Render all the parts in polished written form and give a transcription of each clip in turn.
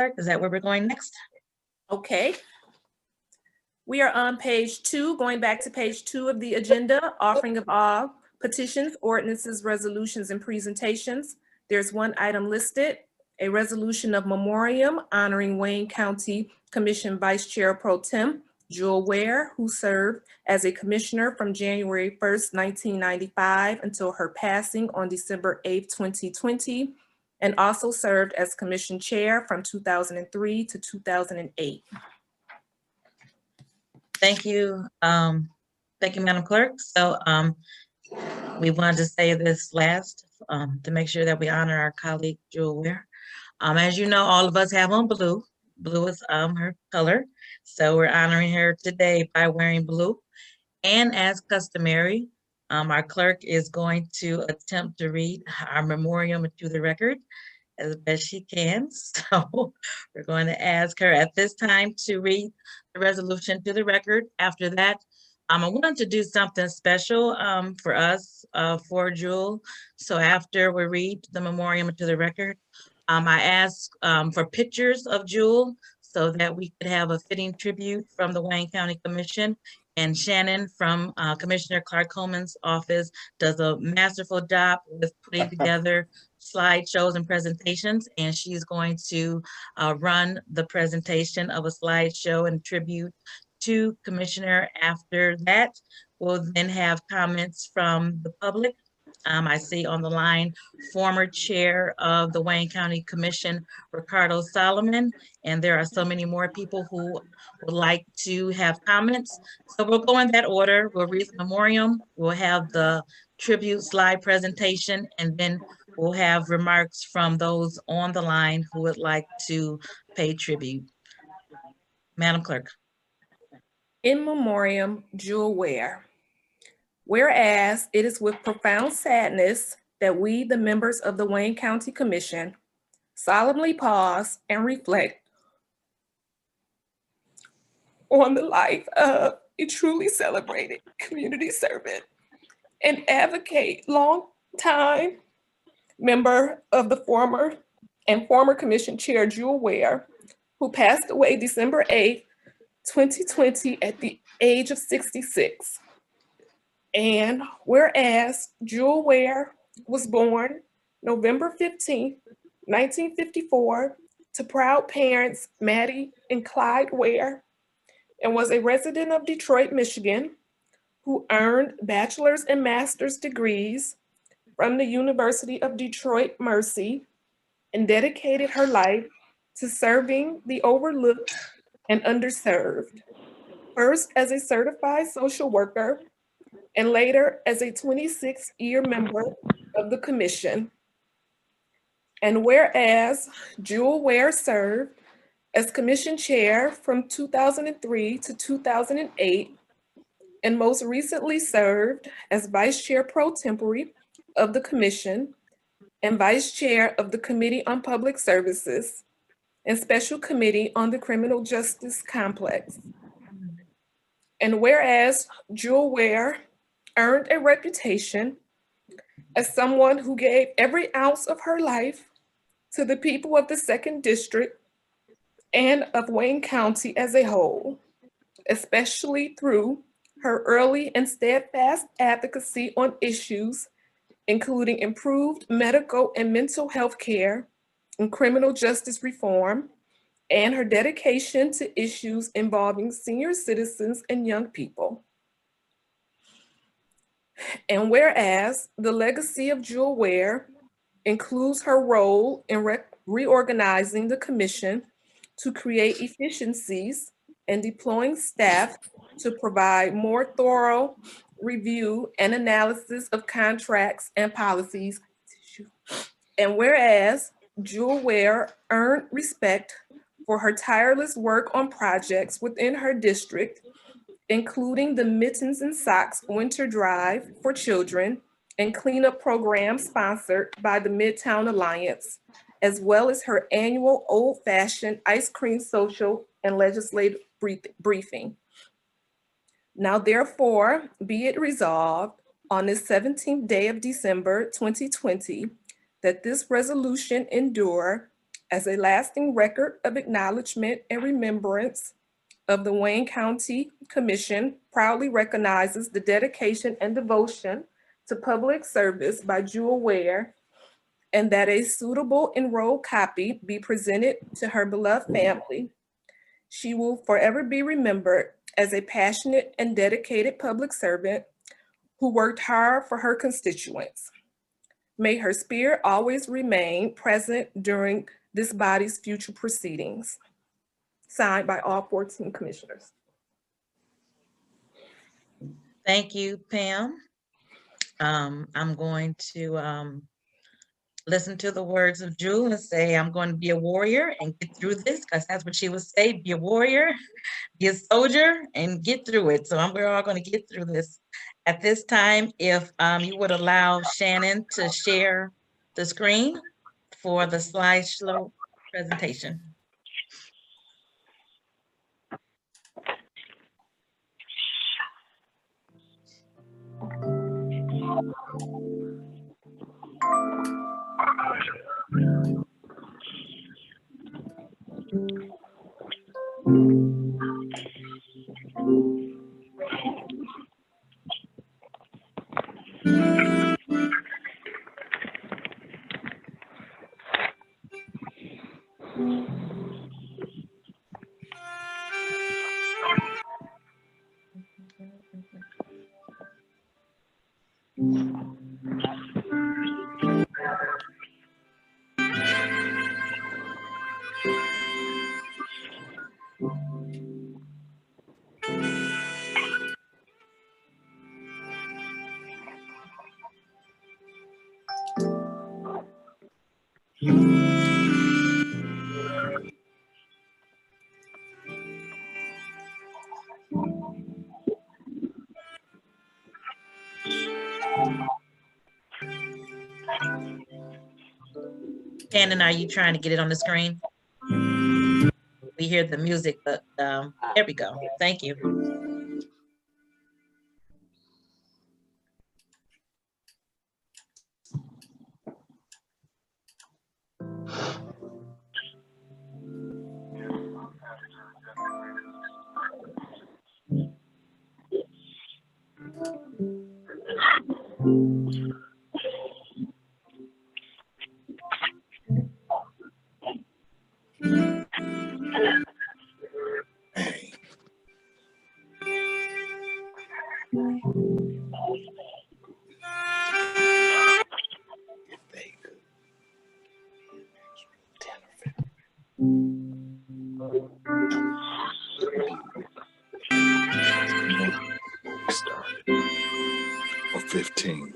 Clerk, is that where we're going next? Okay. We are on page 2, going back to page 2 of the agenda, offering of all petitions, ordinances, resolutions, and presentations. There's one item listed, a resolution of memoriam honoring Wayne County Commission Vice Chair Pro Tem Jewel Ware, who served as a commissioner from January 1st, 1995 until her passing on December 8th, 2020, and also served as commission chair from 2003 to 2008. Thank you. Thank you, Madam Clerk. So we wanted to say this last to make sure that we honor our colleague Jewel Ware. As you know, all of us have on blue. Blue is her color. So we're honoring her today by wearing blue. And as customary, our clerk is going to attempt to read our memoriam into the record as best she can. So we're going to ask her at this time to read the resolution to the record. After that, I wanted to do something special for us, for Jewel. So after we read the memoriam to the record, I asked for pictures of Jewel so that we could have a fitting tribute from the Wayne County Commission. And Shannon from Commissioner Clark Coleman's office does a masterful job with putting together slideshows and presentations. And she's going to run the presentation of a slideshow and tribute to Commissioner. After that, we'll then have comments from the public. I see on the line former chair of the Wayne County Commission, Ricardo Solomon, and there are so many more people who would like to have comments. So we'll go in that order. We'll read the memoriam, we'll have the tribute slide presentation, and then we'll have remarks from those on the line who would like to pay tribute. Madam Clerk. In memoriam, Jewel Ware. Whereas it is with profound sadness that we, the members of the Wayne County Commission, solemnly pause and reflect on the life of a truly celebrated community servant and advocate, long-time member of the former Commission Chair Jewel Ware, who passed away December 8th, 2020 at the age of 66. And whereas Jewel Ware was born November 15th, 1954 to proud parents Maddie and Clyde Ware, and was a resident of Detroit, Michigan, who earned bachelor's and master's degrees from the University of Detroit Mercy and dedicated her life to serving the overlooked and underserved, first as a certified social worker and later as a 26-year member of the commission. And whereas Jewel Ware served as commission chair from 2003 to 2008, and most recently served as vice chair pro tempore of the commission and vice chair of the Committee on Public Services and Special Committee on the Criminal Justice Complex. And whereas Jewel Ware earned a reputation as someone who gave every ounce of her life to the people of the 2nd District and of Wayne County as a whole, especially through her early and steadfast advocacy on issues including improved medical and mental health care and criminal justice reform, and her dedication to issues involving senior citizens and young people. And whereas the legacy of Jewel Ware includes her role in reorganizing the commission to create efficiencies and deploying staff to provide more thorough review and analysis of contracts and policies. And whereas Jewel Ware earned respect for her tireless work on projects within her district, including the Mittens and Socks Winter Drive for Children and cleanup program sponsored by the Midtown Alliance, as well as her annual old-fashioned ice cream social and legislative briefing. Now therefore, be it resolved on the 17th day of December 2020 that this resolution endure as a lasting record of acknowledgement and remembrance of the Wayne County Commission proudly recognizes the dedication and devotion to public service by Jewel Ware, and that a suitable enrolled copy be presented to her beloved family. She will forever be remembered as a passionate and dedicated public servant who worked hard for her constituents. May her spirit always remain present during this body's future proceedings. Signed by all 14 commissioners. Thank you, Pam. I'm going to listen to the words of Jewel and say, I'm going to be a warrior and get through this, because that's what she would say, be a warrior, be a soldier, and get through it. So we're all going to get through this. At this time, if you would allow Shannon to share the screen for the slideshow presentation. Shannon, are you trying to get it on the screen? We hear the music, but there we go. Thank you. Started. Or 15.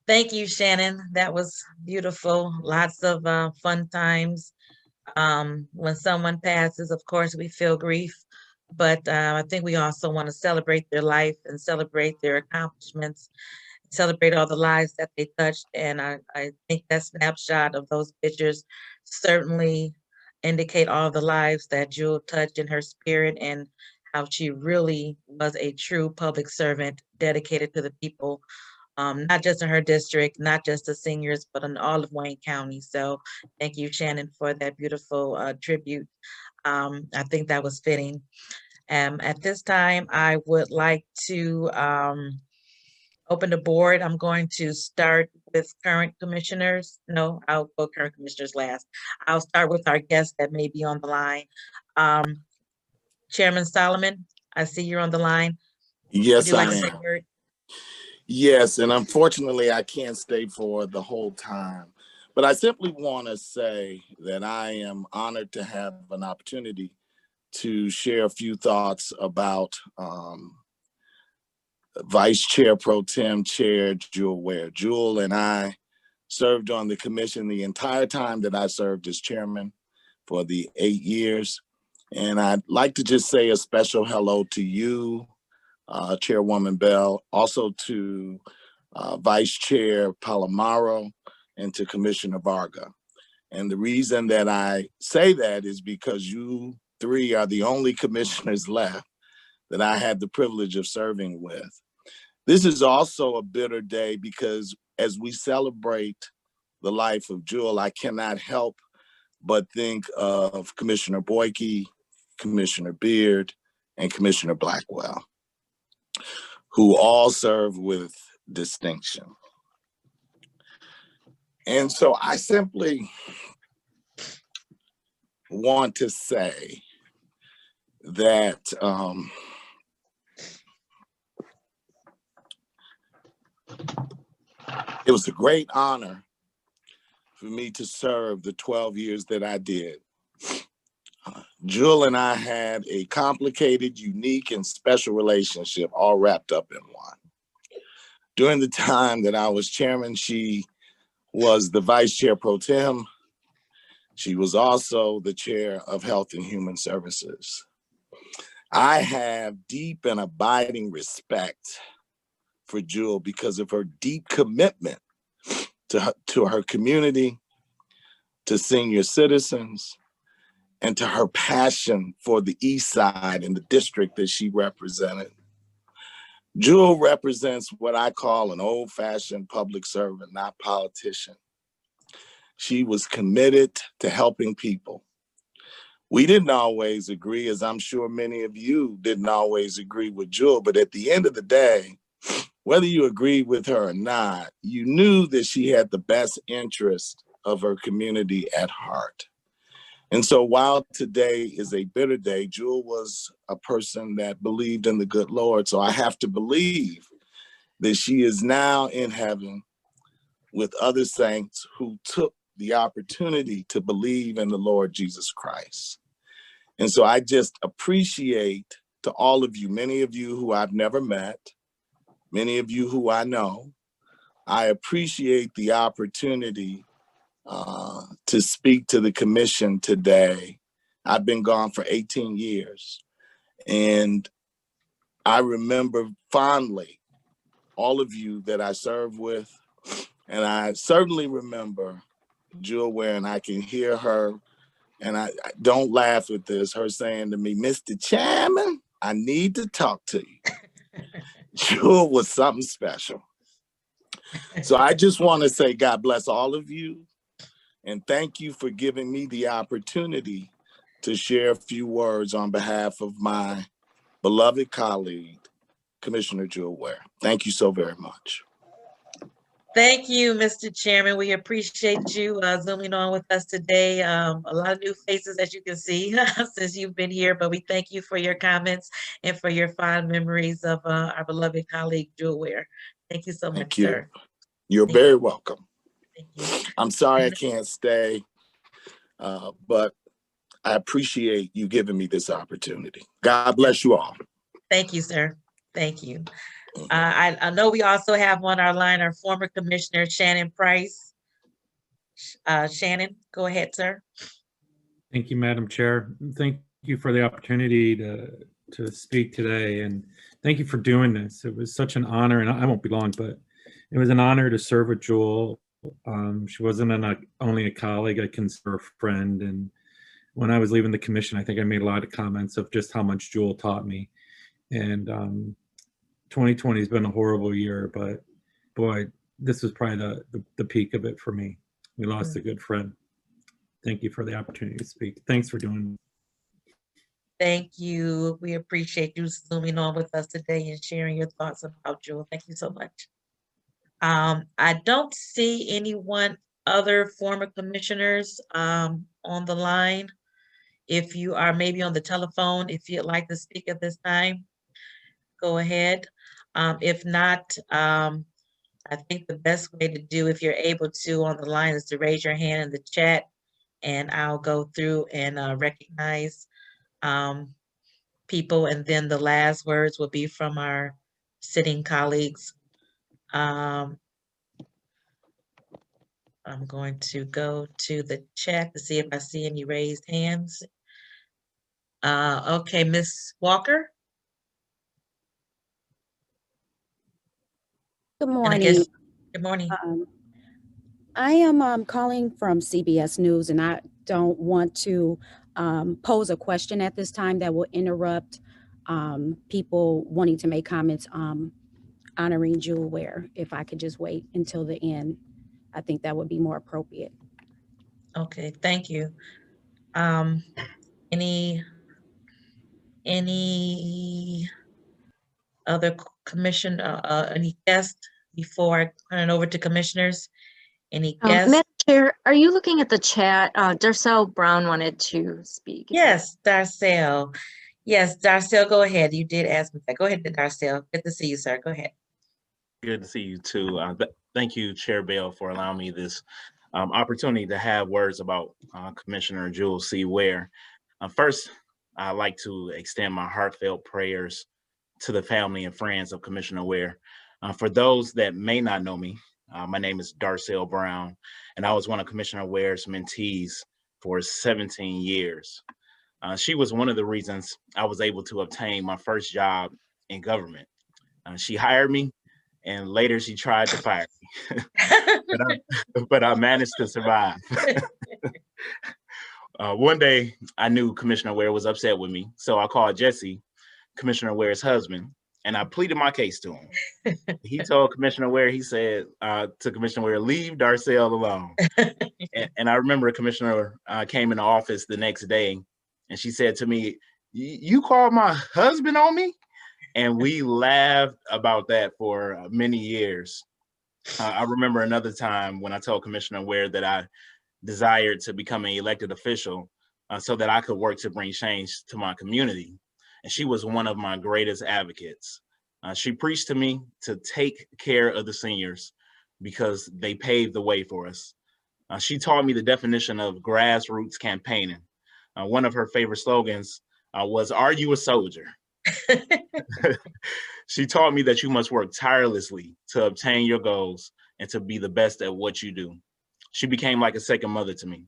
Thank you, Shannon. That was beautiful. Lots of fun times. When someone passes, of course, we feel grief, but I think we also want to celebrate their life and celebrate their accomplishments, celebrate all the lives that they touched. And I think that snapshot of those pictures certainly indicate all the lives that Jewel touched in her spirit and how she really was a true public servant dedicated to the people, not just in her district, not just the seniors, but in all of Wayne County. So thank you, Shannon, for that beautiful tribute. I think that was fitting. At this time, I would like to open the board. I'm going to start with current commissioners. No, I'll go current commissioners last. I'll start with our guest that may be on the line. Chairman Solomon, I see you're on the line. Would Yes, you like I to am. say a word? Yes, and unfortunately, I can't stay for the whole time. But I simply want to say that I am honored to have an opportunity to share a few thoughts about Vice Chair Pro Tem Chair Jewel Ware. Jewel and I served on the commission the entire time that I served as chairman for the 8 years. And I'd like to just say a special hello to you, Chairwoman Bell, also to Vice Chair Palomaro, and to Commissioner Varga. And the reason that I say that is because you three are the only commissioners left that I had the privilege of serving with. This is also a bitter day because as we celebrate the life of Jewel, I cannot help but think of Commissioner Boyke, Commissioner Beard, and Commissioner Blackwell, who all serve with distinction. And so I simply want to say that it was a great honor for me to serve the 12 years that I did. Jewel and I had a complicated, unique, and special relationship all wrapped up in one. During the time that I was chairman, she was the vice chair pro tem. She was also the chair of Health and Human Services. I have deep and abiding respect for Jewel because of her deep commitment to her community, to senior citizens, and to her passion for the East Side and the district that she represented. Jewel represents what I call an old-fashioned public servant, not politician. She was committed to helping people. We didn't always agree, as I'm sure many of you didn't always agree with Jewel, but at the end of the day, whether you agreed with her or not, you knew that she had the best interest of her community at heart. And so while today is a bitter day, Jewel was a person that believed in the good Lord. So I have to believe that she is now in heaven with other saints who took the opportunity to believe in the Lord Jesus Christ. And so I just appreciate to all of you, many of you who I've never met, many of you who I know, I appreciate the opportunity to speak to the commission today. I've been gone for 18 years. And I remember fondly all of you that I served with. And I certainly remember Jewel Ware, and I can hear her, and I don't laugh at this, her saying to me, Mr. Chairman, I need to talk to you. Jewel was something special. So I just want to say God bless all of you, and thank you for giving me the opportunity to share a few words on behalf of my beloved colleague, Commissioner Jewel Ware. Thank you so very much. Thank you, Mr. Chairman. We appreciate you zooming on with us today. A lot of new faces, as you can see, since you've been here, but we thank you for your comments and for your fond memories of our beloved colleague, Jewel Ware. Thank you so much, Thank you. sir. You're Thank very you. welcome. Thank you. I'm sorry I can't stay, but I appreciate you giving me this opportunity. God bless you all. Thank you, sir. Thank you. I know we also have on our line our former commissioner, Shannon Price. Shannon, go ahead, sir. Thank you, Madam Chair. Thank you for the opportunity to speak today, and thank you for doing this. It was such an honor, and I won't be long, but it was an honor to serve with Jewel. She wasn't only a colleague, I consider a friend, and when I was leaving the commission, I think I made a lot of comments of just how much Jewel taught me. And 2020 has been a horrible year, but boy, this was probably the peak of it for me. We lost a good friend. Thank you for the opportunity to speak. Thanks for doing it. Thank you. We appreciate you zooming on with us today and sharing your thoughts about Jewel. Thank you so much. I don't see anyone other former commissioners on the line. If you are maybe on the telephone, if you'd like to speak at this time, go ahead. If not, I think the best way to do, if you're able to on the line, is to raise your hand in the chat, and I'll go through and recognize people, and then the last words will be from our sitting colleagues. I'm going to go to the chat to see if I see any raised hands. Okay, Ms. Walker. Good morning. Good morning. I am calling from CBS News, and I don't want to pose a question at this time that will interrupt people wanting to make comments honoring Jewel Ware. If I could just wait until the end, I think that would be more appropriate. Okay, thank you. Any other commission, any guests before I turn it over to commissioners? Any guests? Madam Chair, are you looking at the chat? Darcel Brown wanted to speak. Yes, Darcel. Yes, Darcel, go ahead. You did ask me that. Go ahead, Darcel. Good to see you, sir. Go ahead. Good to see you too. Thank you, Chair Bell, for allowing me this opportunity to have words about Commissioner Jewel C. Ware. First, I'd like to extend my heartfelt prayers to the family and friends of Commissioner Ware. For those that may not know me, my name is Darcel Brown, and I was one of Commissioner Ware's mentees for 17 years. She was one of the reasons I was able to obtain my first job in government. She hired me, and later she tried to fire me, but I managed to survive. One day, I knew Commissioner Ware was upset with me, so I called Jesse, Commissioner Ware's husband, and I pleaded my case to him. He told Commissioner Ware, he said to Commissioner Ware, leave Darcel alone. And I remember Commissioner came in the office the next day, and she said to me, you called my husband on me? And we laughed about that for many years. I remember another time when I told Commissioner Ware that I desired to become an elected official so that I could work to bring change to my community. And she was one of my greatest advocates. She preached to me to take care of the seniors because they paved the way for us. She taught me the definition of grassroots campaigning. One of her favorite slogans was, "Are you a soldier?" She taught me that you must work tirelessly to obtain your goals and to be the best at what you do. She became like a second mother to me.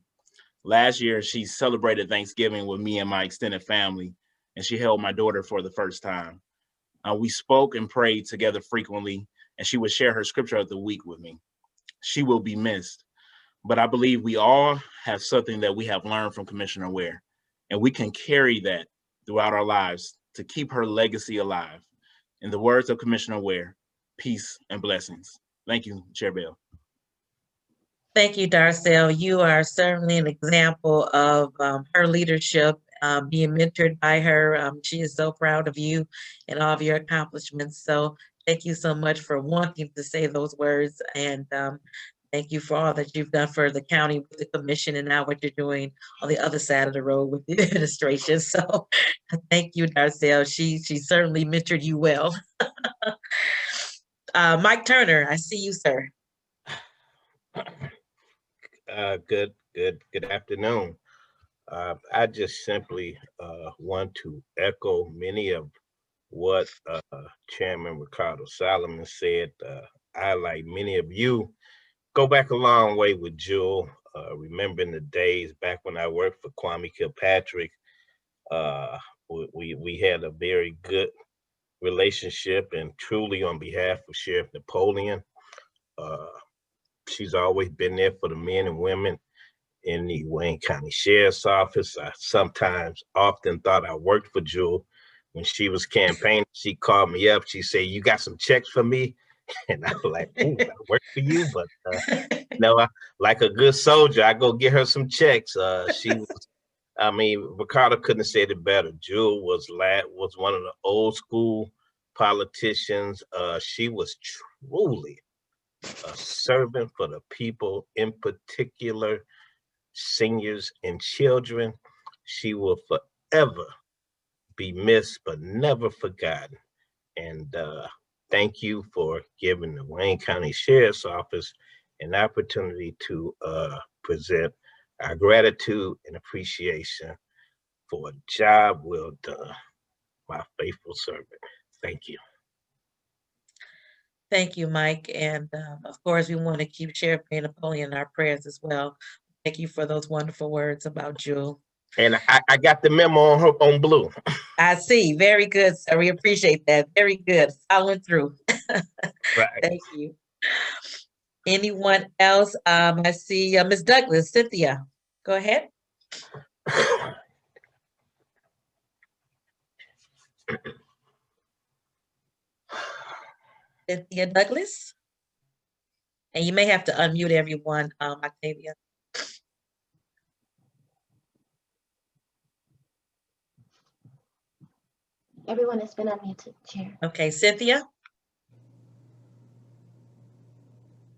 Last year, she celebrated Thanksgiving with me and my extended family, and she held my daughter for the first time. We spoke and prayed together frequently, and she would share her scripture of the week with me. She will be missed, but I believe we all have something that we have learned from Commissioner Ware, and we can carry that throughout our lives to keep her legacy alive. In the words of Commissioner Ware, peace and blessings. Thank you, Chair Bell. Thank you, Darcel. You are certainly an example of her leadership, being mentored by her. She is so proud of you and all of your accomplishments. So thank you so much for wanting to say those words. And thank you for all that you've done for the county with the commission and now what you're doing on the other side of the road with the administration. So thank you, Darcel. She certainly mentored you well. Mike Turner, I see you, sir. Good afternoon. I just simply want to echo many of what Chairman Ricardo Solomon said. I, like many of you, go back a long way with Jewel. Remembering the days back when I worked for Kwame Kilpatrick, we had a very good relationship, and truly on behalf of Sheriff Napoleon, she's always been there for the men and women in the Wayne County Sheriff's Office. I often thought I worked for Jewel. When she was campaigning, she called me up. She said, "You got some checks for me?" And I was like, "Ooh, I work for you." But no, like a good soldier, I go get her some checks. Ricardo couldn't have said it better. Jewel was one of the old school politicians. She was truly a servant for the people, in particular seniors and children. She will forever be missed, but never forgotten. And thank you for giving the Wayne County Sheriff's Office an opportunity to present our gratitude and appreciation for a job well done, my faithful servant. Thank you. Thank you, Mike. And of course, we want to keep Sheriff Napoleon in our prayers as well. Thank you for those wonderful words about Jewel. And I got the memo on blue. I see. Very good, sir. We appreciate that. Very good. Following through. Right. Thank you. Anyone else? I see Ms. Douglas, Cynthia. Go ahead. Cynthia Douglas. And you may have to unmute everyone, Octavia. Everyone has been unmuted, Chair. Okay, Cynthia.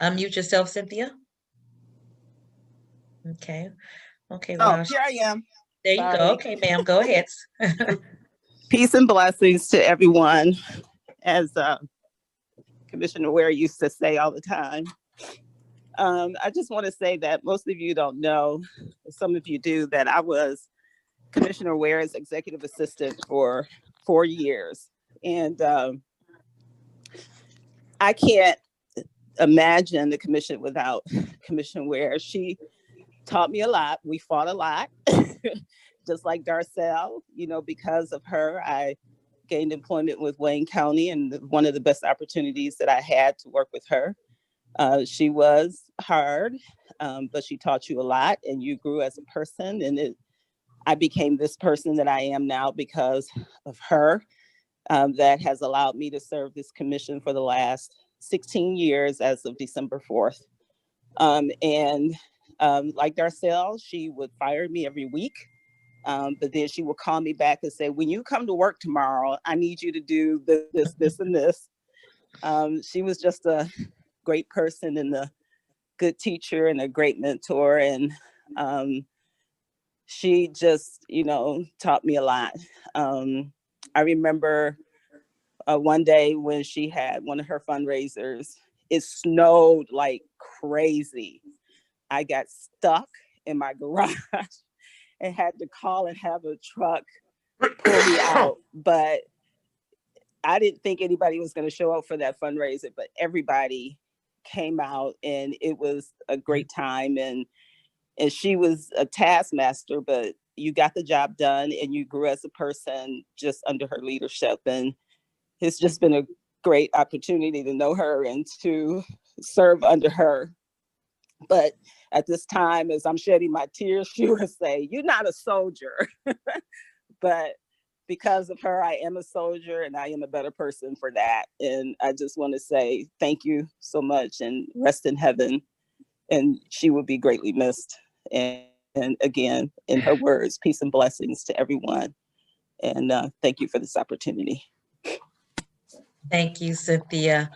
Unmute yourself, Cynthia. Okay. Okay. Oh, here I am. There you Sorry. go. Okay, ma'am. Go ahead. Peace and blessings to everyone, as Commissioner Ware used to say all the time. I just want to say that most of you don't know, some of you do, that I was Commissioner Ware's executive assistant for 4 years. And I can't imagine the commission without Commissioner Ware. She taught me a lot. We fought a lot, just like Darcel. Because of her, I gained employment with Wayne County, and one of the best opportunities that I had to work with her. She was hard, but she taught you a lot, and you grew as a person. And I became this person that I am now because of her. That has allowed me to serve this commission for the last 16 years as of December 4th. Like Darcel, she would fire me every week, but then she would call me back and say, "When you come to work tomorrow, I need you to do this, and this." She was just a great person and a good teacher and a great mentor. And she just, taught me a lot. I remember one day when she had one of her fundraisers, it snowed like crazy. I got stuck in my garage and had to call and have a truck pull me out. But I didn't think anybody was going to show up for that fundraiser, but everybody came out, and it was a great time. And she was a taskmaster, but you got the job done, and you grew as a person just under her leadership. And it's just been a great opportunity to know her and to serve under her. But at this time, as I'm shedding my tears, she would say, "You're not a soldier." But because of her, I am a soldier, and I am a better person for that. And I just want to say thank you so much, and rest in heaven. And she will be greatly missed. And again, in her words, peace and blessings to everyone. And thank you for this opportunity. Thank you, Cynthia.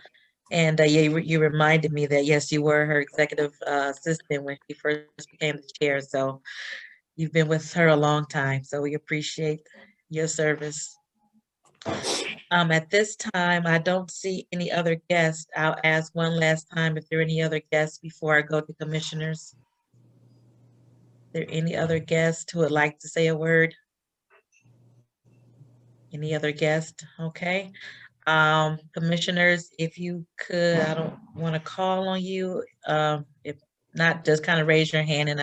And yeah, you reminded me that, yes, you were her executive assistant when she first became the chair. So you've been with her a long time. So we appreciate your service. At this time, I don't see any other guests. I'll ask one last time if there are any other guests before I go to commissioners. There any other guests who would like to say a word? Any other guest? Okay. Commissioners, if you could, I don't want to call on you. If not, just kind of raise your hand and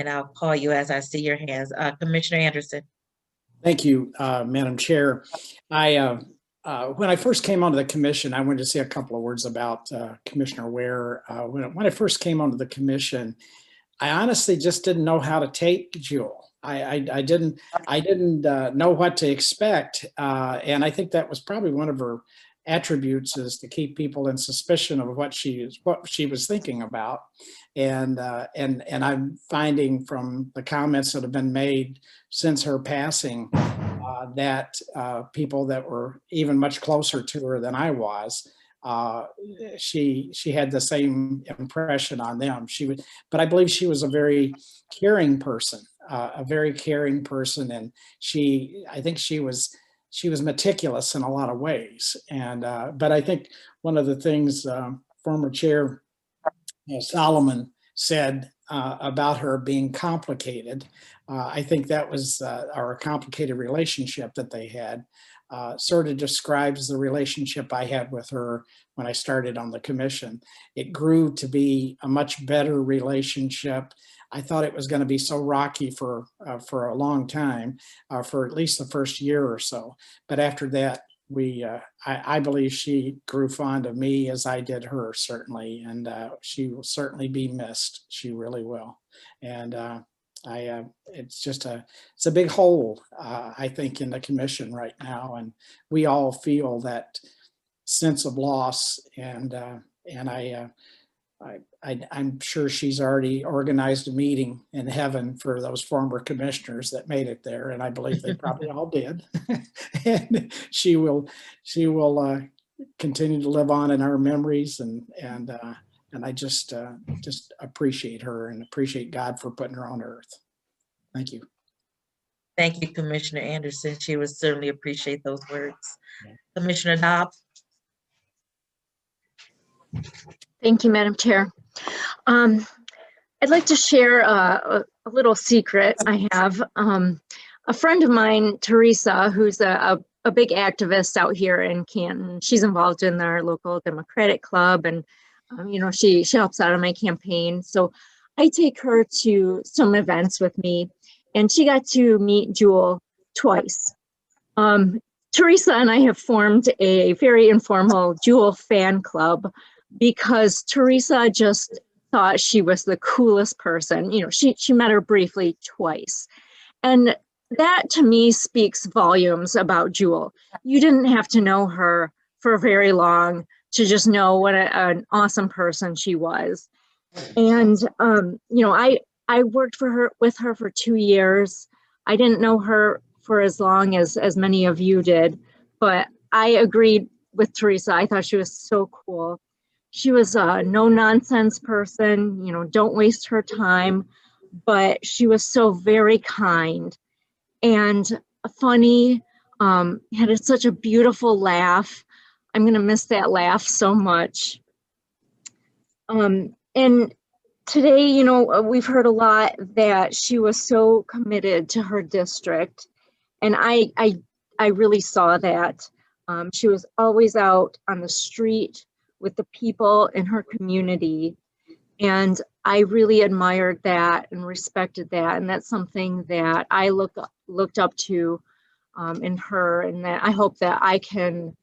I'll call you as I see your hands. Commissioner Anderson. Thank you, Madam Chair. When I first came onto the commission, I wanted to say a couple of words about Commissioner Ware. When I first came onto the commission, I honestly just didn't know how to take Jewel. I didn't know what to expect, and I think that was probably one of her attributes, is to keep people in suspicion of what she was thinking about. And I'm finding from the comments that have been made since her passing that people that were even much closer to her than I was, she had the same impression on them. But I believe she was a very caring person, and I think she was meticulous in a lot of ways. And but I think one of the things former Chair Solomon said about her being complicated, I think that was our complicated relationship that they had. Sort of describes the relationship I had with her when I started on the commission. It grew to be a much better relationship. I thought it was going to be so rocky for a long time, for at least the first year or so. But after that, I believe she grew fond of me as I did her, certainly, and she will certainly be missed. She really will. And it's a big hole, I think, in the commission right now, and we all feel that sense of loss. And I'm sure she's already organized a meeting in heaven for those former commissioners that made it there, and I believe they probably all did. And she will continue to live on in our memories, and I just appreciate her and appreciate God for putting her on earth. Thank you. Thank you, Commissioner Anderson. She would certainly appreciate those words. Commissioner Dobbs. Thank you, Madam Chair. I'd like to share a little secret I have. A friend of mine, Teresa, who's a big activist out here in Canton, she's involved in our local Democratic Club, and she helps out on my campaign. So I take her to some events with me, and she got to meet Jewel twice. Teresa and I have formed a very informal Jewel fan club because Teresa just thought she was the coolest person. She met her briefly twice. And that to me speaks volumes about Jewel. You didn't have to know her for very long to just know what an awesome person she was. And, I worked with her for 2 years. I didn't know her for as long as many of you did, but I agreed with Teresa. I thought she was so cool. She was a no-nonsense person, don't waste her time, but she was so very kind and funny, had such a beautiful laugh. I'm going to miss that laugh so much. And today, we've heard a lot that she was so committed to her district, and I really saw that. She was always out on the street with the people in her community, and I really admired that and respected that, and that's something that I looked up to in her, and that I hope that I can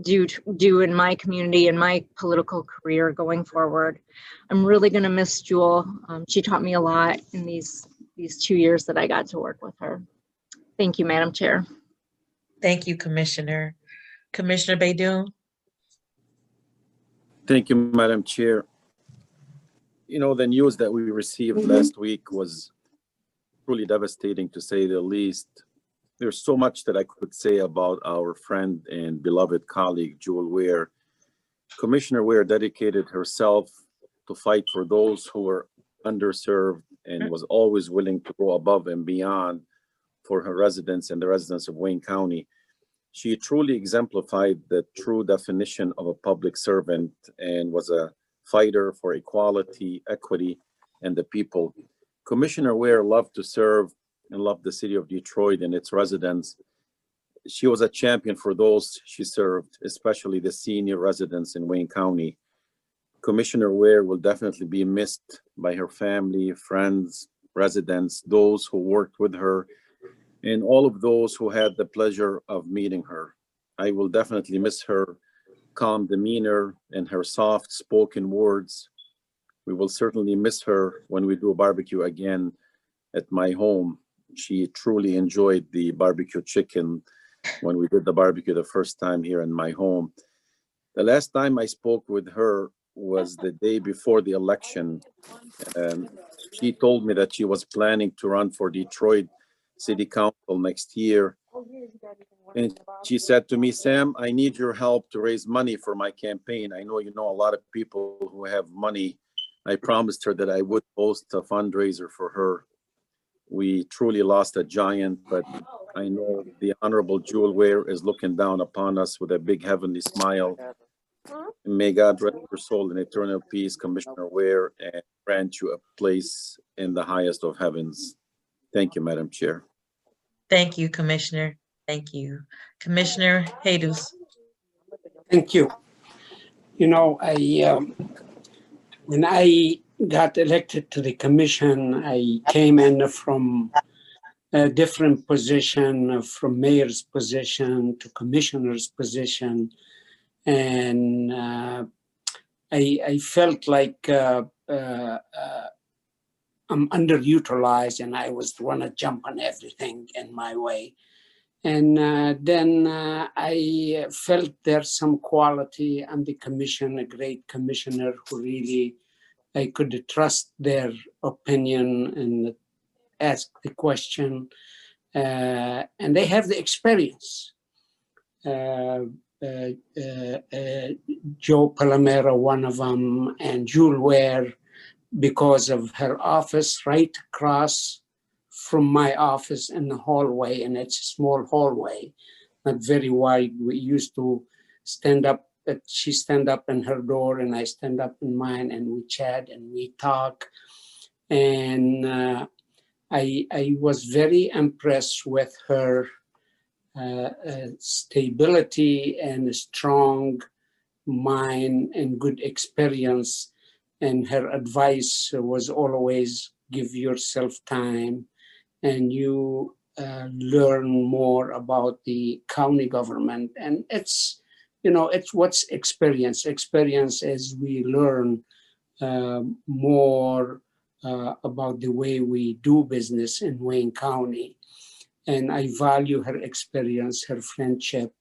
do in my community and my political career going forward. I'm really going to miss Jewel. She taught me a lot in these 2 years that I got to work with her. Thank you, Madam Chair. Thank you, Commissioner. Commissioner Baidoon? Thank you, Madam Chair. You know, the news that we received last week was truly devastating, to say the least. There's so much that I could say about our friend and beloved colleague, Jewel Ware. Commissioner Ware dedicated herself to fight for those who were underserved and was always willing to go above and beyond for her residents and the residents of Wayne County. She truly exemplified the true definition of a public servant and was a fighter for equality, equity, and the people. Commissioner Ware loved to serve and loved the city of Detroit and its residents. She was a champion for those she served, especially the senior residents in Wayne County. Commissioner Ware will definitely be missed by her family, friends, residents, those who worked with her, and all of those who had the pleasure of meeting her. I will definitely miss her calm demeanor and her soft spoken words. We will certainly miss her when we do a barbecue again at my home. She truly enjoyed the barbecue chicken when we did the barbecue the first time here in my home. The last time I spoke with her was the day before the election. She told me that she was planning to run for Detroit City Council next year. And she said to me, Sam, I need your help to raise money for my campaign. I know you know a lot of people who have money. I promised her that I would host a fundraiser for her. We truly lost a giant, but I know the Honorable Jewel Ware is looking down upon us with a big heavenly smile. And may God rest your soul in eternal peace, Commissioner Ware, and grant you a place in the highest of heavens. Thank you, Madam Chair. Thank you, Commissioner. Thank you. Commissioner Jesus. Thank you. You know, when I got elected to the commission, I came in from a different position, from mayor's position to commissioner's position. And I felt like I'm underutilized and I want to jump on everything in my way. And then I felt there's some quality on the commission, a great commissioner who really, I could trust their opinion and ask the question. And they have the experience. Joe Palomero, one of them, and Jewel Ware, because of her office right across from my office in the hallway, and it's a small hallway, not very wide. We used to stand up, she stand up in her door and I stand up in mine, and we chat and we talk. And I was very impressed with her stability and a strong mind and good experience. And her advice was always give yourself time, and you learn more about the county government. And it's, you know, it's what's experience. Experience as we learn more about the way we do business in Wayne County. And I value her experience, her friendship,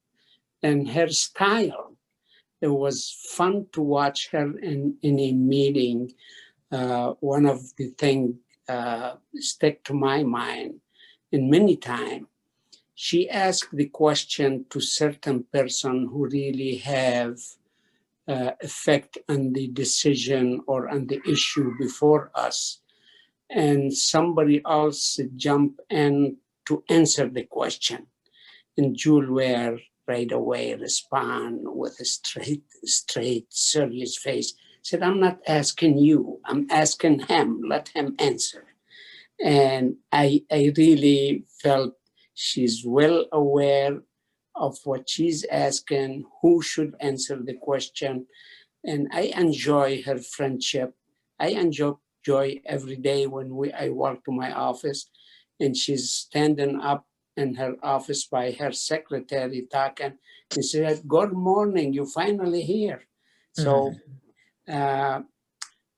and her style. It was fun to watch her in a meeting. One of the things stick to my mind, and many times she asked the question to certain person who really have effect on the decision or on the issue before us, and somebody else jump in to answer the question. And Jewel Ware right away respond with a straight, serious face. Said, I'm not asking you, I'm asking him, let him answer. And I really felt she's well aware of what she's asking, who should answer the question. And I enjoy her friendship. I enjoy every day when I walk to my office and she's standing up in her office by her secretary talking. And she said, "Good morning, you finally here." So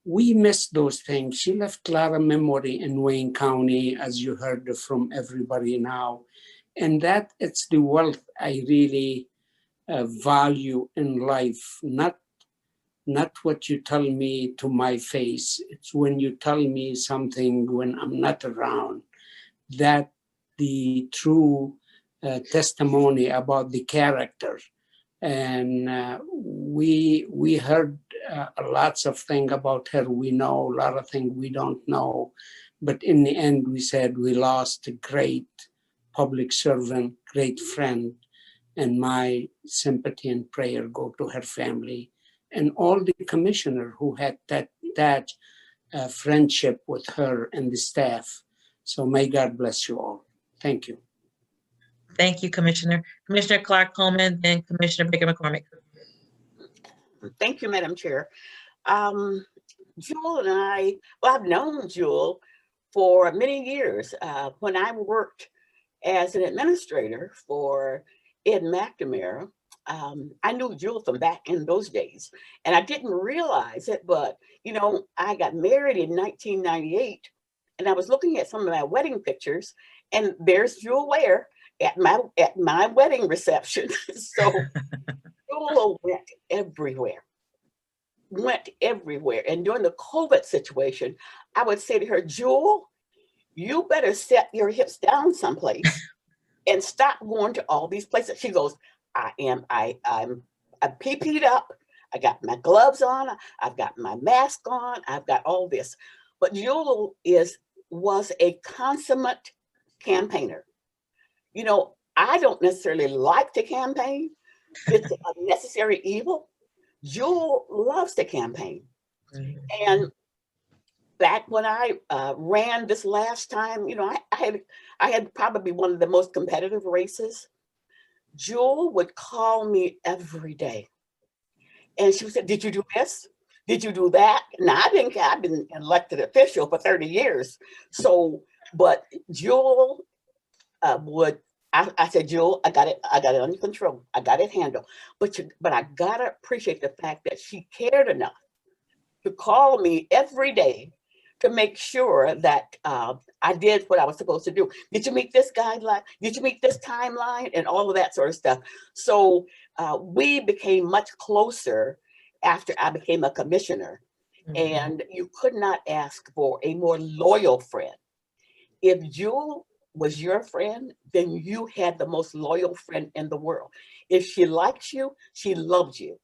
we miss those things. She left a lot of memory in Wayne County, as you heard from everybody now. And that it's the wealth I really value in life, not what you tell me to my face. It's when you tell me something when I'm not around, that the true testimony about the character. And we heard lots of things about her. We know a lot of things we don't know. But in the end, we said we lost a great public servant, great friend, and my sympathy and prayer go to her family and all the commissioner who had that friendship with her and the staff. So may God bless you all. Thank you. Thank you, Commissioner. Commissioner Clark Coleman, then Commissioner Baker McCormick. Thank you, Madam Chair. Jewel and I, well, I've known Jewel for many years. When I worked as an administrator for Ed McNamara, I knew Jewel from back in those days, and I didn't realize it, but you know, I got married in 1998, and I was looking at some of my wedding pictures, and there's Jewel Ware at my wedding reception. So Jewel went everywhere. And during the COVID situation, I would say to her, Jewel, you better set your hips down someplace and stop going to all these places. She goes, I'm PP'd up. I got my gloves on. I've got my mask on. I've got all this. But Jewel was a consummate campaigner. You know, I don't necessarily like to campaign. It's a necessary evil. Jewel loves to campaign. And back when I ran this last time, you know, I had probably one of the most competitive races. Jewel would call me every day. And she would say, did you do this? Did you do that? Now, I've been an elected official for 30 years. So, but Jewel I said, Jewel, I got it under control. I got it handled. But I gotta appreciate the fact that she cared enough to call me every day to make sure that I did what I was supposed to do. Did you meet this guideline? Did you meet this timeline? And all of that sort of stuff. So we became much closer after I became a commissioner. And you could not ask for a more loyal friend. If Jewel was your friend, then you had the most loyal friend in the world. If she likes you, she loves you.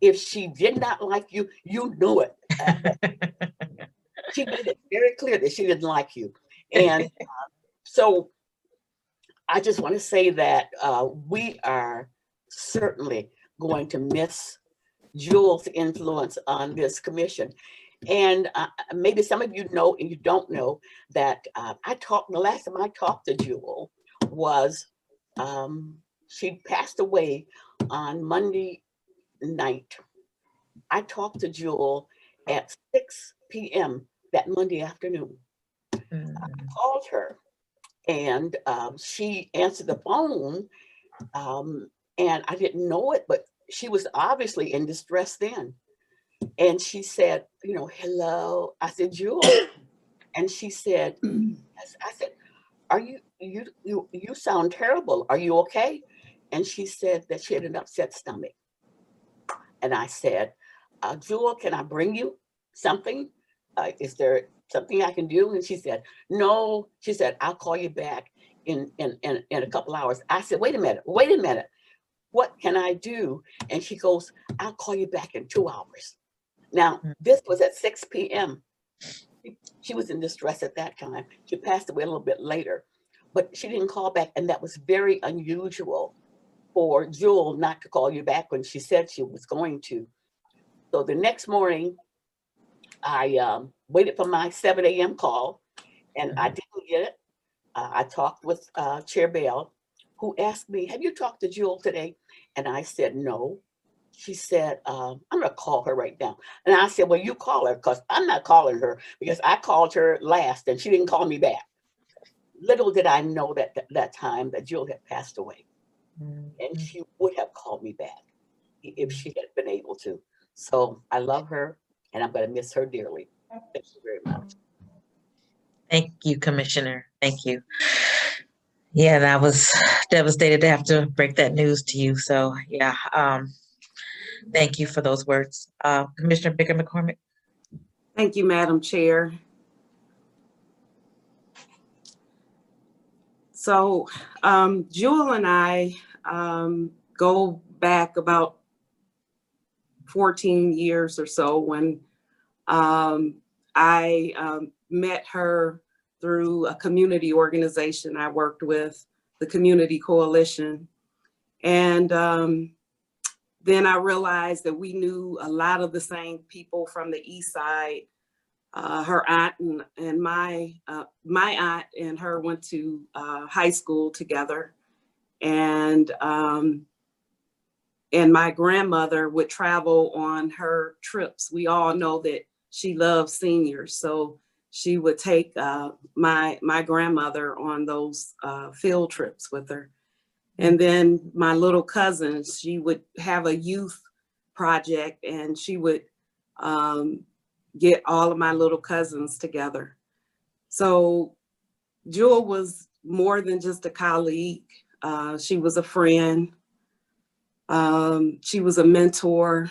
If she did not like you, you knew it. She made it very clear that she didn't like you. And so I just want to say that we are certainly going to miss Jewel's influence on this commission. And maybe some of you know and you don't know that the last time I talked to Jewel was, she passed away on Monday night. I talked to Jewel at 6 p.m. that Monday afternoon. I called her and she answered the phone, and I didn't know it, but she was obviously in distress then. And she said, you know, hello. I said, Jewel. And she said, yes. I said, are you sound terrible. Are you okay? And she said that she had an upset stomach. And I said, Jewel, can I bring you something? Is there something I can do? And she said, no. She said, I'll call you back in a couple hours. I said, wait a minute. What can I do? And she goes, I'll call you back in 2 hours. Now, this was at 6 p.m. She was in distress at that time. She passed away a little bit later, but she didn't call back. And that was very unusual for Jewel not to call you back when she said she was going to. So the next morning, I waited for my 7 a.m. call, and I didn't get it. I talked with Chair Bell, who asked me, have you talked to Jewel today? And I said, no. She said, I'm gonna call her right now. And I said, well, you call her, because I'm not calling her, because I called her last and she didn't call me back. little did I know that time that Jill had passed away, Mm-hmm. and she would have called me back if she had been able to. So I love her, and I'm going to miss her dearly. Thank you very much. Thank you, Commissioner. Thank you. Yeah, and I was devastated to have to break that news to you. So yeah, thank you for those words. Commissioner Baker McCormick. Thank you, Madam Chair. So Jewel and I go back about 14 years or so when I met her through a community organization I worked with, the Community Coalition. And then I realized that we knew a lot of the same people from the East Side. Her aunt and my aunt and her went to high school together. And my grandmother would travel on her trips. We all know that she loved seniors. So she would take my grandmother on those field trips with her. And then my little cousin, she would have a youth project, and she would get all of my little cousins together. So Jewel was more than just a colleague. She was a friend. She was a mentor.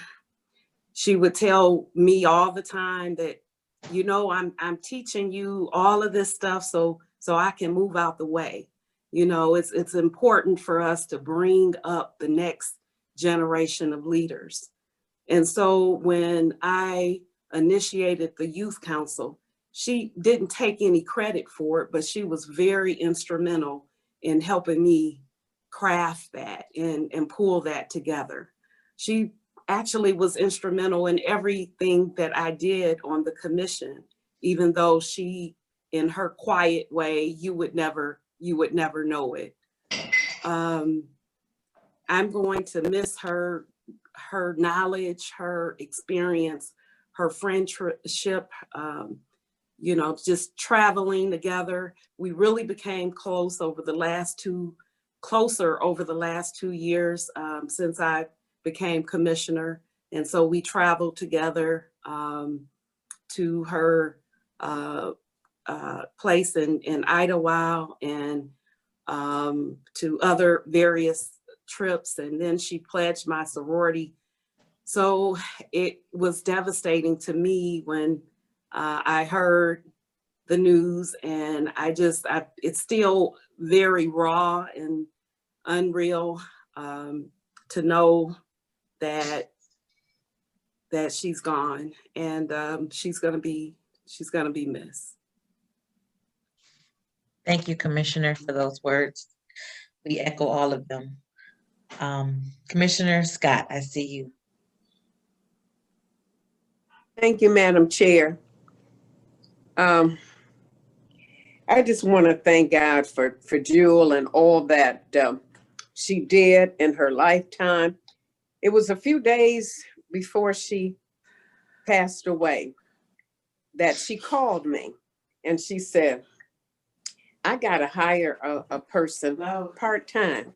She would tell me all the time that, you know, I'm teaching you all of this stuff so I can move out the way. You know, it's important for us to bring up the next generation of leaders. And so when I initiated the Youth Council, she didn't take any credit for it, but she was very instrumental in helping me craft that and pull that together. She actually was instrumental in everything that I did on the commission, even though she, in her quiet way, you would never know it. I'm going to miss her knowledge, her experience, her friendship, you know, just traveling together. We really became closer over the last 2 years since I became commissioner. And so we traveled together to her place in Idlewild and to other various trips. And then she pledged my sorority. So it was devastating to me when I heard the news, and it's still very raw and unreal to know that she's gone, and she's gonna be missed. Thank you, Commissioner, for those words. We echo all of them. Commissioner Scott, I see you. Thank you, Madam Chair. I just want to thank God for Jewel and all that she did in her lifetime. It was a few days before she passed away that she called me and she said, I got to hire a person part-time,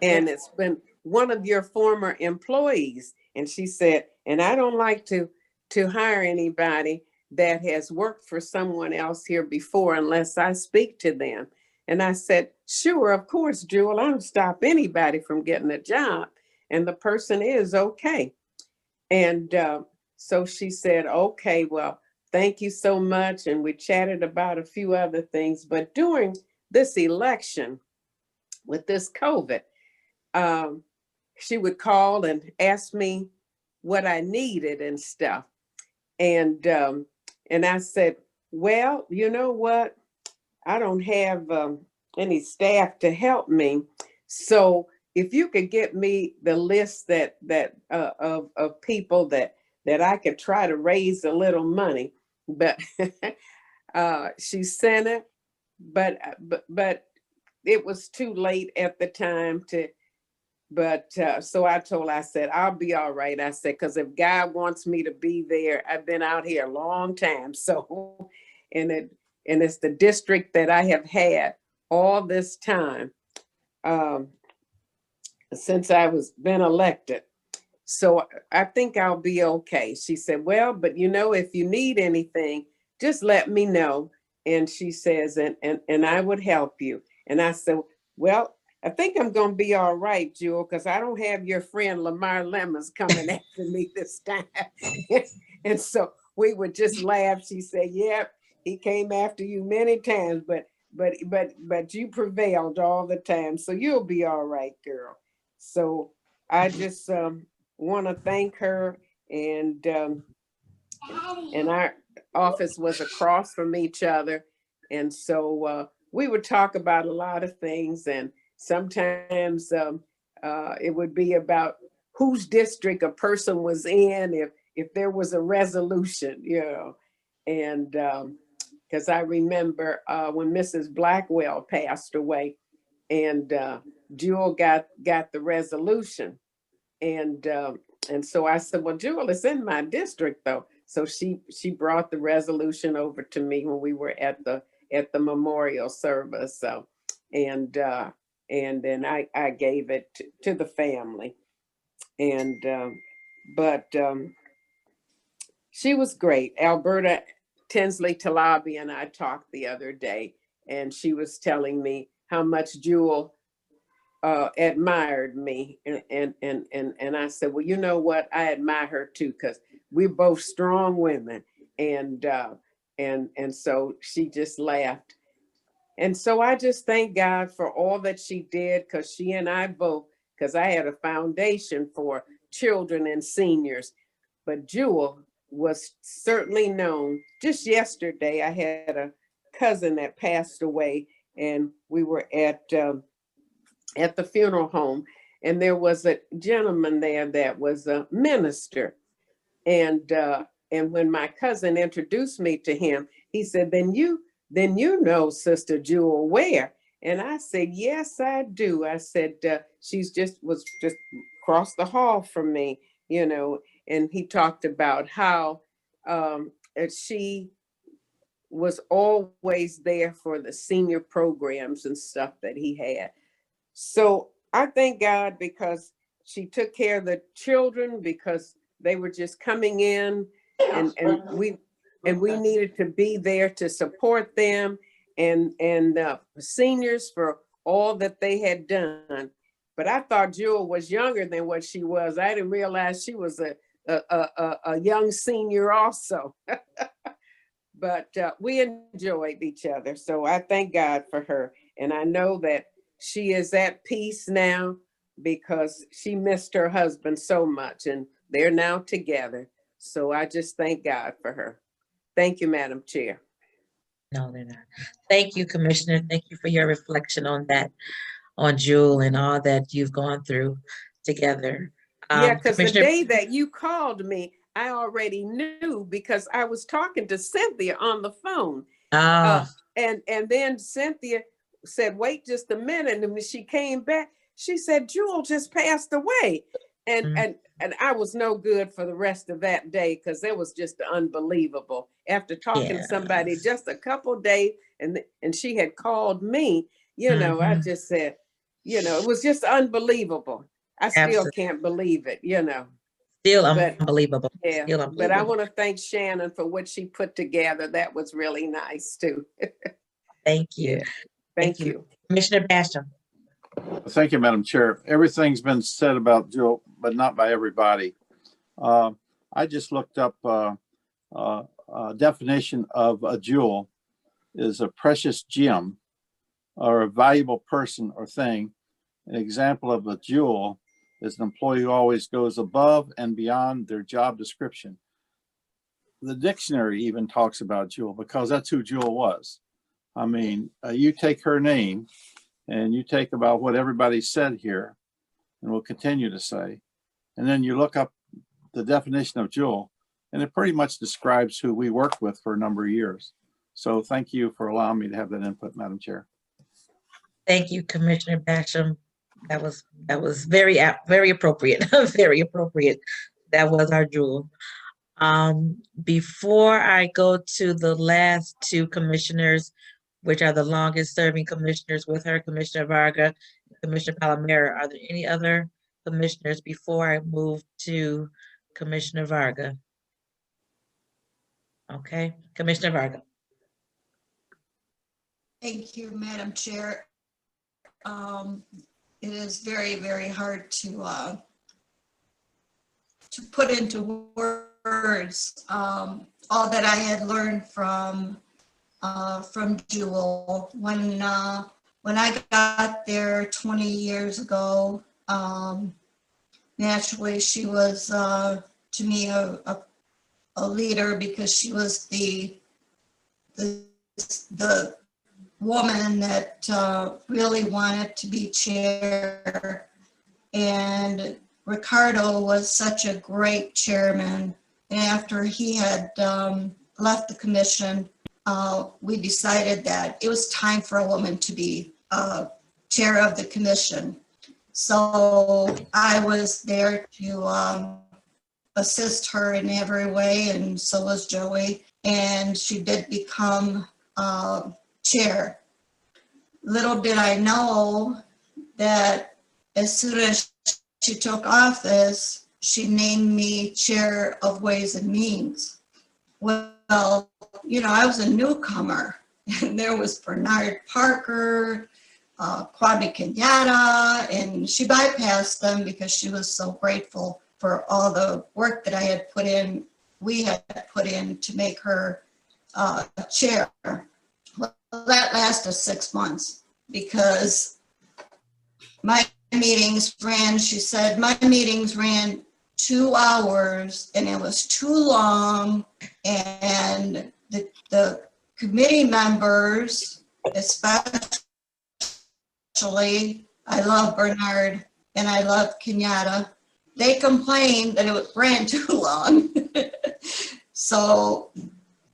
and it's been one of your former employees. And she said, and I don't like to hire anybody that has worked for someone else here before unless I speak to them. And I said, sure, of course, Jewel, I don't stop anybody from getting a job. And the person is okay. And so she said, okay, well, thank you so much. And we chatted about a few other things. But during this election with this COVID, she would call and ask me what I needed and stuff. And I said, well, you know what? I don't have any staff to help me. So if you could get me the list of people that I could try to raise a little money, but she sent it, but it was too late at the time to. But so I told her, I said, I'll be all right. I said, because if God wants me to be there, I've been out here a long time. So, and it's the district that I have had all this time, since I was been elected. So I think I'll be okay. She said, well, but you know, if you need anything, just let me know. And she says, and I would help you. And I said, well, I think I'm going to be all right, Jewel, because I don't have your friend Lamar Lemons coming after me this time. And so we would just laugh. She said, yep, he came after you many times, but you prevailed all the time. So you'll be all right, girl. So I just want to thank her, and our office was across from each other, and so we would talk about a lot of things, and sometimes it would be about whose district a person was in, if there was a resolution, you know, and because I remember when Mrs. Blackwell passed away, and Jewel got the resolution. And so I said, well, Jewel, it's in my district though. So she brought the resolution over to me when we were at the memorial service. So, and then I gave it to the family. And but she was great. Alberta Tinsley Talabi and I talked the other day, and she was telling me how much Jewel admired me, and I said, well, you know what, I admire her too, because we're both strong women, and so she just laughed. And so I just thank God for all that she did, because she and I both, because I had a foundation for children and seniors, but Jewel was certainly known. Just yesterday I had a cousin that passed away, and we were at the funeral home, and there was a gentleman there that was a minister, and when my cousin introduced me to him, he said, then you know Sister Jewel Ware. And I said, yes, I do. I said, was just across the hall from me, you know. And he talked about how she was always there for the senior programs and stuff that he had. So I thank God, because she took care of the children, because they were just coming in, and we needed to be there to support them, and seniors for all that they had done. But I thought Jewel was younger than what she was. I didn't realize she was a young senior also. But we enjoyed each other. So I thank God for her. And I know that she is at peace now, because she missed her husband so much, and they're now together. So I just thank God for her. Thank you, Madam Chair. No, they're not. Thank you, Commissioner. Thank you for your reflection on that, on Jewel and all that you've gone through together. Yeah, because the Commissioner, day that you called me, I already knew, because I was talking to Cynthia on the phone. And then Cynthia said, wait just a minute. And when she came back, she said, Jewel just passed away. And I was no good for the rest of that day, because it was just unbelievable. After talking to somebody just a couple days, and she had called me, you know, I just said, you know, it was just unbelievable. I still can't believe it, you know. Still unbelievable. Yeah, Still but I unbelievable. want to thank Shannon for what she put together. That was really nice too. Thank you. Yeah, thank you. Commissioner Basham. Thank you, Madam Chair. Everything's been said about Jewel, but not by everybody. I just looked up definition of a jewel is a precious gem or a valuable person or thing. An example of a jewel is an employee who always goes above and beyond their job description. The dictionary even talks about Jewel, because that's who Jewel was. I mean, you take her name and you take about what everybody said here and will continue to say, and then you look up the definition of Jewel, and it pretty much describes who we worked with for a number of years. So thank you for allowing me to have that input, Madam Chair. Thank you, Commissioner Basham. That was very appropriate. Very appropriate. That was our Jewel. Before I go to the last two commissioners, which are the longest serving commissioners with her, Commissioner Varga, Commissioner Palomero. Are there any other commissioners before I move to Commissioner Varga? Okay, Commissioner Varga. Thank you, Madam Chair. It is very, very hard to put into words all that I had learned from Jewel. When I got there 20 years ago, naturally she was to me a leader, because she was the woman that really wanted to be chair. And Ricardo was such a great chairman. And after he had left the commission, we decided that it was time for a woman to be chair of the commission. So I was there to assist her in every way, and so was Joey. And she did become chair. Little did I know that as soon as she took office, she named me chair of Ways and Means. Well, you know, I was a newcomer, and there was Bernard Parker, Kwame Kenyatta, and she bypassed them because she was so grateful for all the work that I had put in, we had put in to make her chair. Well, that lasted 6 months because my meetings ran, she said, my meetings ran 2 hours and it was too long, and the committee members, especially, I love Bernard and I love Kenyatta, they complained that it ran too long. So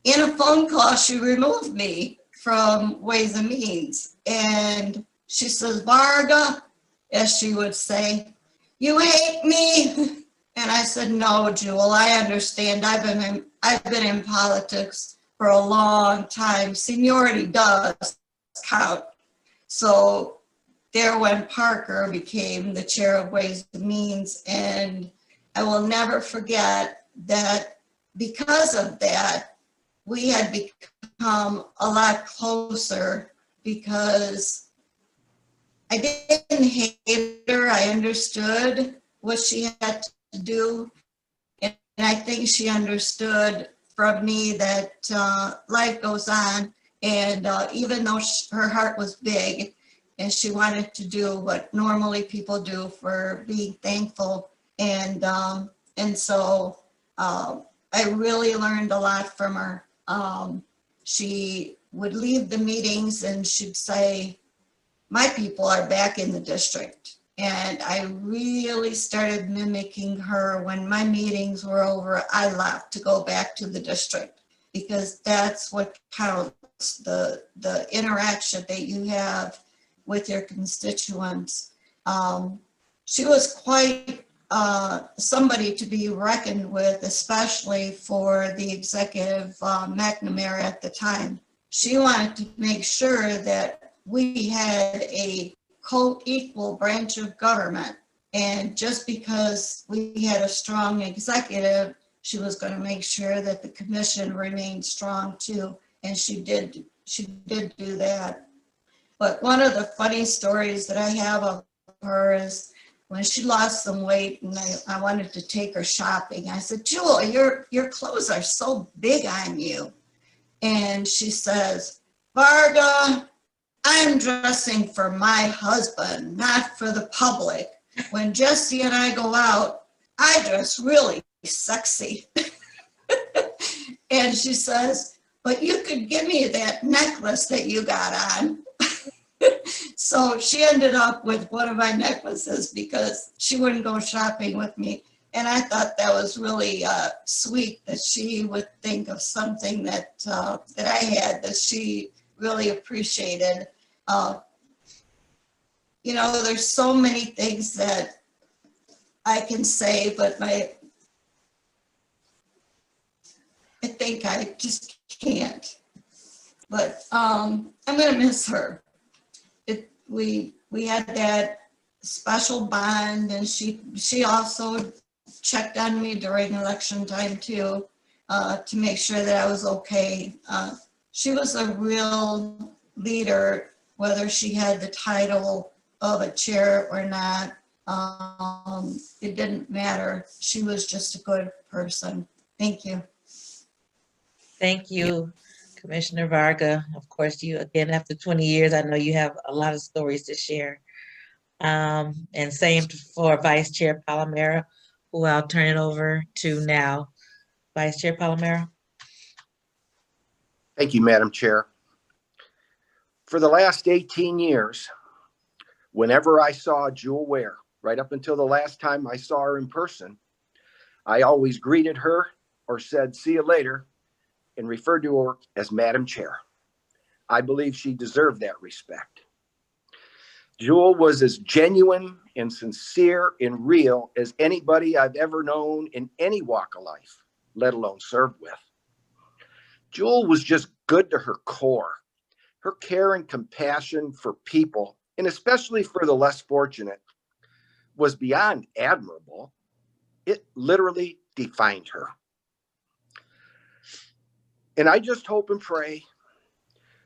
in a phone call, she removed me from Ways and Means. And she says, Varga, as she would say, you hate me. And I said, no, Jewel, I understand. I've been in politics for a long time. Seniority does count. So there went Parker became the chair of Ways and Means. And I will never forget that because of that, we had become a lot closer, because I didn't hate her. I understood what she had to do. And I think she understood from me that life goes on. And even though her heart was big and she wanted to do what normally people do for being thankful. And so I really learned a lot from her. She would leave the meetings and she'd say, my people are back in the district. And I really started mimicking her. When my meetings were over, I left to go back to the district, because that's what counts, the interaction that you have with your constituents. She was quite somebody to be reckoned with, especially for the executive McNamara at the time. She wanted to make sure that we had a co-equal branch of government. And just because we had a strong executive, she was going to make sure that the commission remained strong too. And she did do that. But one of the funny stories that I have of her is when she lost some weight and I wanted to take her shopping. I said, Jewel, your clothes are so big on you. And she says, Varga, I'm dressing for my husband, not for the public. When Jesse and I go out, I dress really sexy. And she says, but you could give me that necklace that you got on. So she ended up with one of my necklaces because she wouldn't go shopping with me. And I thought that was really sweet that she would think of something that that I had that she really appreciated. You know, there's so many things that I can say, but I think I just can't. but I'm gonna miss her. We had that special bond, and she also checked on me during election time too, to make sure that I was okay. She was a real leader, whether she had the title of a chair or not. It didn't matter. She was just a good person. Thank you. Thank you, Commissioner Varga. Of course, you again, after 20 years, I know you have a lot of stories to share. And same for Vice Chair Palomero, who I'll turn it over to now. Vice Chair Palomero. Thank you, Madam Chair. For the last 18 years, whenever I saw Jewel Ware, right up until the last time I saw her in person, I always greeted her or said, "See you later," and referred to her as Madam Chair. I believe she deserved that respect. Jewel was as genuine and sincere and real as anybody I've ever known in any walk of life, let alone served with. Jewel was just good to her core. Her care and compassion for people, and especially for the less fortunate, was beyond admirable. It literally defined her. And I just hope and pray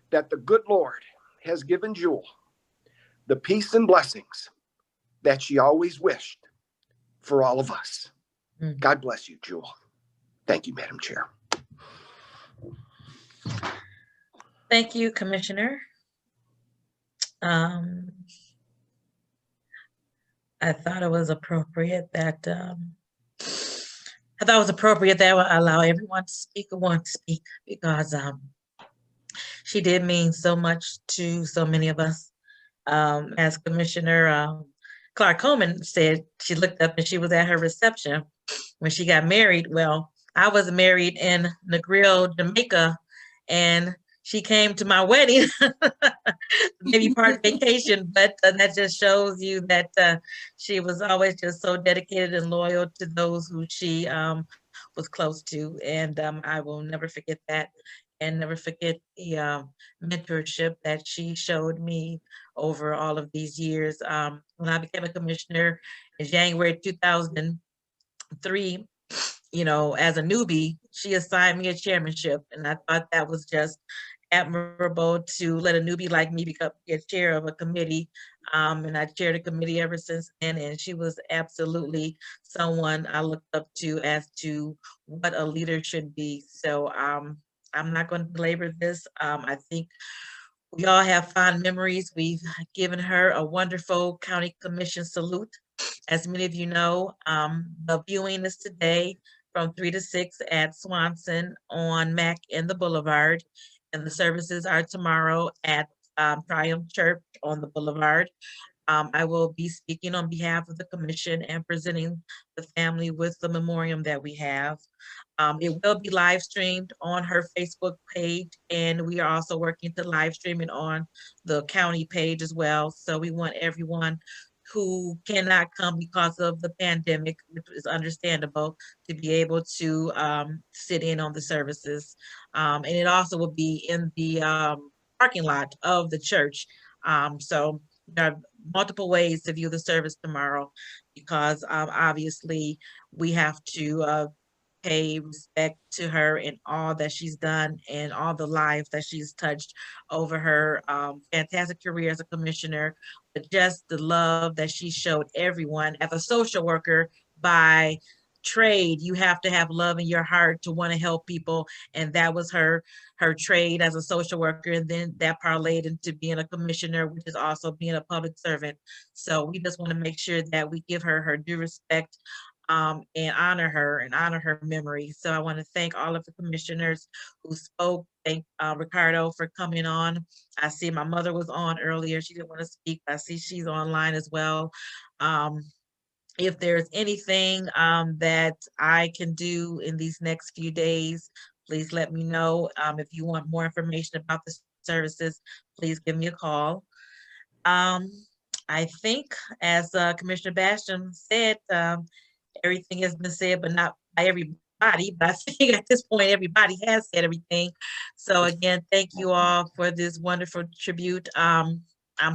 that the good Lord has given Jewel the peace and blessings that she always wished for all of us. God bless you, Jewel. Thank you, Madam Chair. Thank you, Commissioner. I thought it was appropriate that I would allow everyone to speak who wants to speak, because she did mean so much to so many of us. As Commissioner Clark Coleman said, she looked up and she was at her reception when she got married. Well, I was married in Negril, Jamaica, and she came to my wedding, maybe part vacation, but that just shows you that she was always just so dedicated and loyal to those who she was close to. And I will never forget that, and never forget the mentorship that she showed me over all of these years. When I became a commissioner in January 2003, as a newbie, she assigned me a chairmanship, and I thought that was just admirable to let a newbie like me become a chair of a committee. And I chaired a committee ever since then, and she was absolutely someone I looked up to as to what a leader should be. So I'm not going to belabor this. I think we all have fond memories. We've given her a wonderful county commission salute. As many of you know, the viewing is today from 3 to 6 at Swanson on Mack and the Boulevard. And the services are tomorrow at Triumph Church on the Boulevard. I will be speaking on behalf of the commission and presenting the family with the memoriam that we have. It will be live streamed on her Facebook page, and we are also working to live stream it on the county page as well. So we want everyone who cannot come because of the pandemic, which is understandable, to be able to sit in on the services. And it also will be in the parking lot of the church. So there are multiple ways to view the service tomorrow, because obviously we have to pay respect to her and all that she's done and all the lives that she's touched over her fantastic career as a commissioner, but just the love that she showed everyone. As a social worker by trade, you have to have love in your heart to want to help people, and that was her trade as a social worker, and then that parlayed into being a commissioner, which is also being a public servant. So we just want to make sure that we give her due respect and honor her memory. So I want to thank all of the commissioners who spoke. Thank Ricardo for coming on. I see my mother was on earlier. She didn't want to speak. I see she's online as well. If there's anything that I can do in these next few days, please let me know. If you want more information about the services, please give me a call. I think, as Commissioner Basham said, everything has been said, but not by everybody. everybody, but I think at this point, everybody has said everything. So again, thank you all for this wonderful tribute. I'm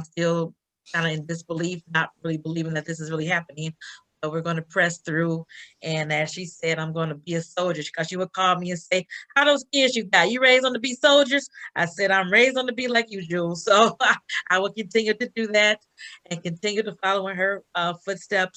still kind of in disbelief, not really believing that this is really happening. But we're going to press through. And as she said, I'm going to be a soldier, because she would call me and say, how those kids you got? You raised on to be soldiers? I said, I'm raised on to be like you, Jules. So I will continue to do that and continue to follow in her footsteps.